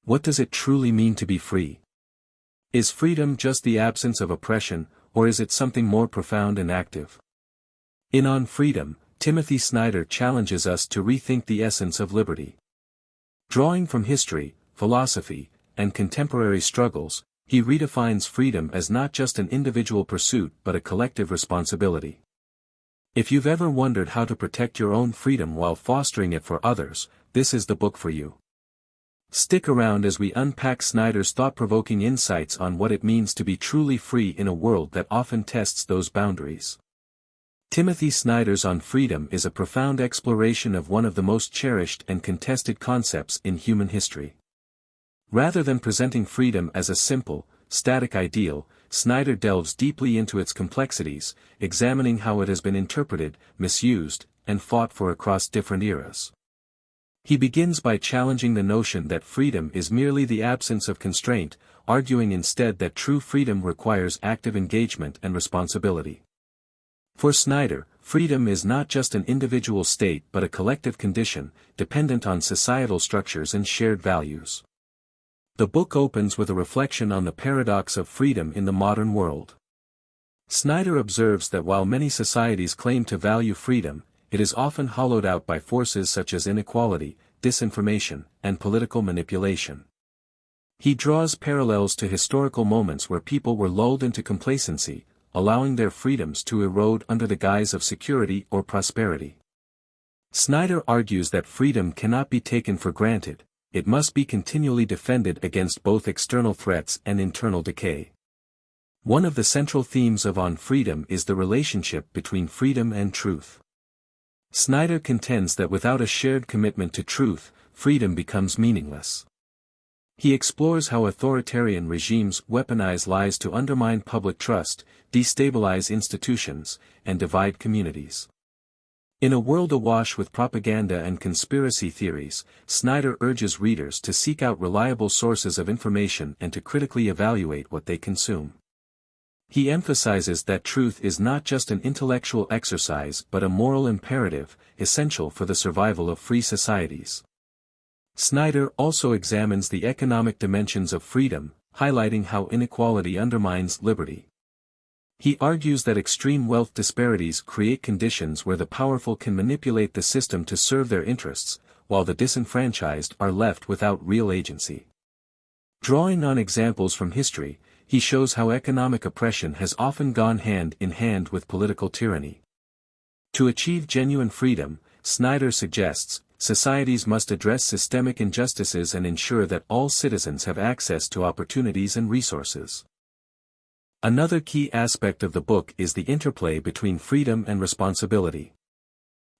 What does it truly mean to be free? Is freedom just the absence of oppression, or is it something more profound and active? In On Freedom, Timothy Snyder challenges us to rethink the essence of liberty. Drawing from history, philosophy, and contemporary struggles, he redefines freedom as not just an individual pursuit but a collective responsibility. If you've ever wondered how to protect your own freedom while fostering it for others, this is the book for you. Stick around as we unpack Snyder's thought-provoking insights on what it means to be truly free in a world that often tests those boundaries. Timothy Snyder's On Freedom is a profound exploration of one of the most cherished and contested concepts in human history. Rather than presenting freedom as a simple, static ideal, Snyder delves deeply into its complexities, examining how it has been interpreted, misused, and fought for across different eras. He begins by challenging the notion that freedom is merely the absence of constraint, arguing instead that true freedom requires active engagement and responsibility. For Snyder, freedom is not just an individual state but a collective condition, dependent on societal structures and shared values. The book opens with a reflection on the paradox of freedom in the modern world. Snyder observes that while many societies claim to value freedom, it is often hollowed out by forces such as inequality, disinformation, and political manipulation. He draws parallels to historical moments where people were lulled into complacency, allowing their freedoms to erode under the guise of security or prosperity. Snyder argues that freedom cannot be taken for granted, it must be continually defended against both external threats and internal decay. One of the central themes of On Freedom is the relationship between freedom and truth. Snyder contends that without a shared commitment to truth, freedom becomes meaningless. He explores how authoritarian regimes weaponize lies to undermine public trust, destabilize institutions, and divide communities. In a world awash with propaganda and conspiracy theories, Snyder urges readers to seek out reliable sources of information and to critically evaluate what they consume. He emphasizes that truth is not just an intellectual exercise but a moral imperative, essential for the survival of free societies. Snyder also examines the economic dimensions of freedom, highlighting how inequality undermines liberty. He argues that extreme wealth disparities create conditions where the powerful can manipulate the system to serve their interests, while the disenfranchised are left without real agency. Drawing on examples from history, he shows how economic oppression has often gone hand in hand with political tyranny. To achieve genuine freedom, Snyder suggests, societies must address systemic injustices and ensure that all citizens have access to opportunities and resources. Another key aspect of the book is the interplay between freedom and responsibility.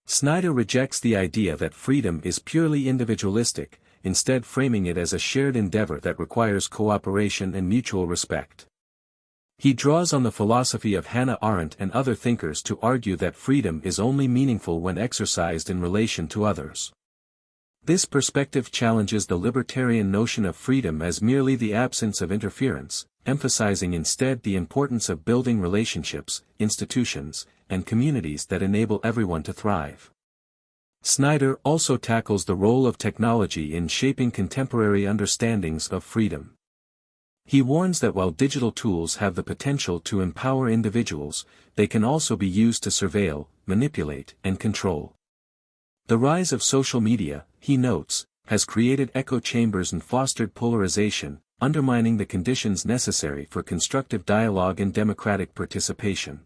Snyder rejects the idea that freedom is purely individualistic, instead framing it as a shared endeavor that requires cooperation and mutual respect. He draws on the philosophy of Hannah Arendt and other thinkers to argue that freedom is only meaningful when exercised in relation to others. This perspective challenges the libertarian notion of freedom as merely the absence of interference, emphasizing instead the importance of building relationships, institutions, and communities that enable everyone to thrive. Snyder also tackles the role of technology in shaping contemporary understandings of freedom. He warns that while digital tools have the potential to empower individuals, they can also be used to surveil, manipulate, and control. The rise of social media, he notes, has created echo chambers and fostered polarization, undermining the conditions necessary for constructive dialogue and democratic participation.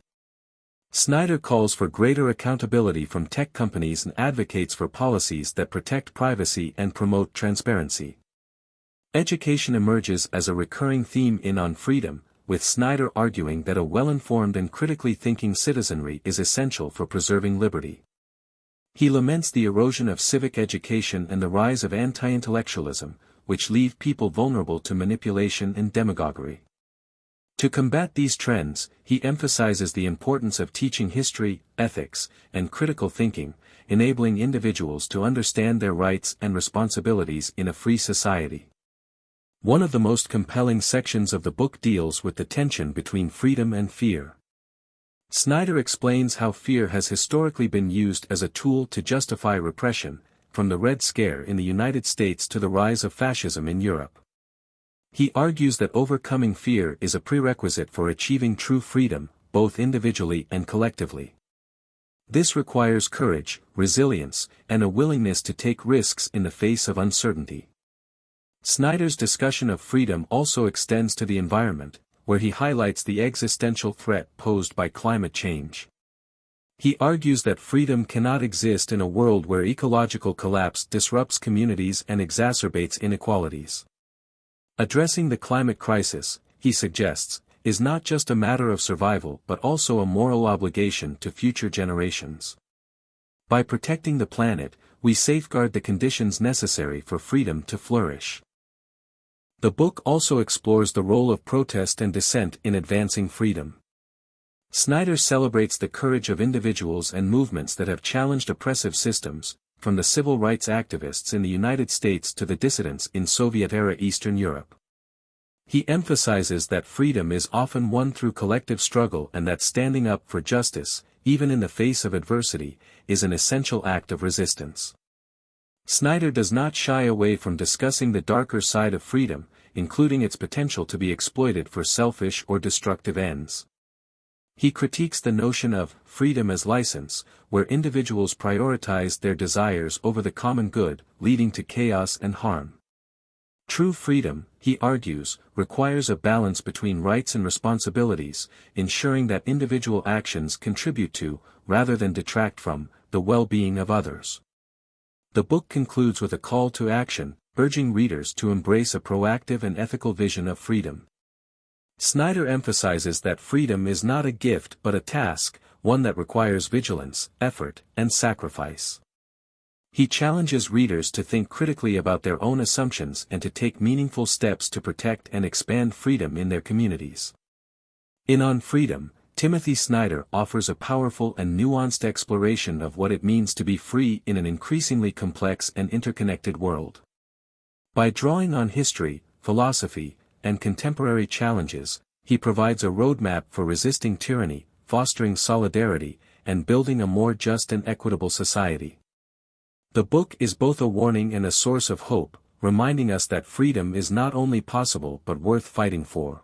Snyder calls for greater accountability from tech companies and advocates for policies that protect privacy and promote transparency. Education emerges as a recurring theme in On Freedom, with Snyder arguing that a well-informed and critically thinking citizenry is essential for preserving liberty. He laments the erosion of civic education and the rise of anti-intellectualism, which leave people vulnerable to manipulation and demagoguery. To combat these trends, he emphasizes the importance of teaching history, ethics, and critical thinking, enabling individuals to understand their rights and responsibilities in a free society. One of the most compelling sections of the book deals with the tension between freedom and fear. Snyder explains how fear has historically been used as a tool to justify repression, from the Red Scare in the United States to the rise of fascism in Europe. He argues that overcoming fear is a prerequisite for achieving true freedom, both individually and collectively. This requires courage, resilience, and a willingness to take risks in the face of uncertainty. Snyder's discussion of freedom also extends to the environment, where he highlights the existential threat posed by climate change. He argues that freedom cannot exist in a world where ecological collapse disrupts communities and exacerbates inequalities. Addressing the climate crisis, he suggests, is not just a matter of survival but also a moral obligation to future generations. By protecting the planet, we safeguard the conditions necessary for freedom to flourish. The book also explores the role of protest and dissent in advancing freedom. Snyder celebrates the courage of individuals and movements that have challenged oppressive systems, from the civil rights activists in the United States to the dissidents in Soviet-era Eastern Europe. He emphasizes that freedom is often won through collective struggle and that standing up for justice, even in the face of adversity, is an essential act of resistance. Snyder does not shy away from discussing the darker side of freedom, including its potential to be exploited for selfish or destructive ends. He critiques the notion of freedom as license, where individuals prioritize their desires over the common good, leading to chaos and harm. True freedom, he argues, requires a balance between rights and responsibilities, ensuring that individual actions contribute to, rather than detract from, the well-being of others. The book concludes with a call to action, urging readers to embrace a proactive and ethical vision of freedom. Snyder emphasizes that freedom is not a gift but a task, one that requires vigilance, effort, and sacrifice. He challenges readers to think critically about their own assumptions and to take meaningful steps to protect and expand freedom in their communities. In On Freedom, Timothy Snyder offers a powerful and nuanced exploration of what it means to be free in an increasingly complex and interconnected world. By drawing on history, philosophy, and contemporary challenges, he provides a roadmap for resisting tyranny, fostering solidarity, and building a more just and equitable society. The book is both a warning and a source of hope, reminding us that freedom is not only possible but worth fighting for.